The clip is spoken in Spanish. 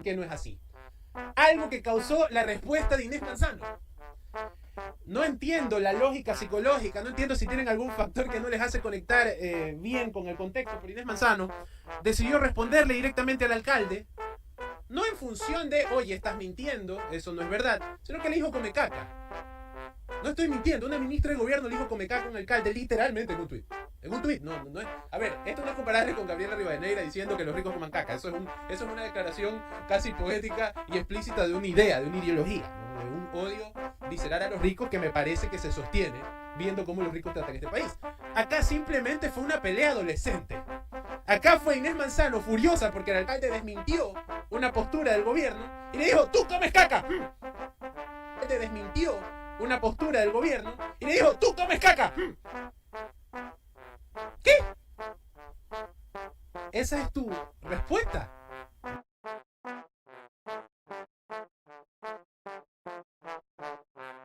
que no es así. Algo que causó la respuesta de Inés Manzano. No entiendo la lógica psicológica, no entiendo si tienen algún factor que no les hace conectar bien con el contexto, pero Inés Manzano decidió responderle directamente al alcalde, no en función de, oye, estás mintiendo, eso no es verdad, sino que le dijo come caca. No estoy mintiendo, una ministra de gobierno le dijo come caca a un alcalde literalmente en un tuit. En un tuit, no es. A ver, esto no es comparable con Gabriela Rivadeneira diciendo que los ricos coman caca. Eso es una declaración casi poética y explícita de una idea, de una ideología, ¿no? De un odio visceral a los ricos que me parece que se sostiene viendo cómo los ricos tratan este país. Acá simplemente fue una pelea adolescente. Acá fue Inés Manzano furiosa porque el alcalde desmintió una postura del gobierno y le dijo, tú comes caca. El alcalde desmintió una postura del gobierno y le dijo, tú comes caca. ¿Qué? ¿Esa es tu respuesta?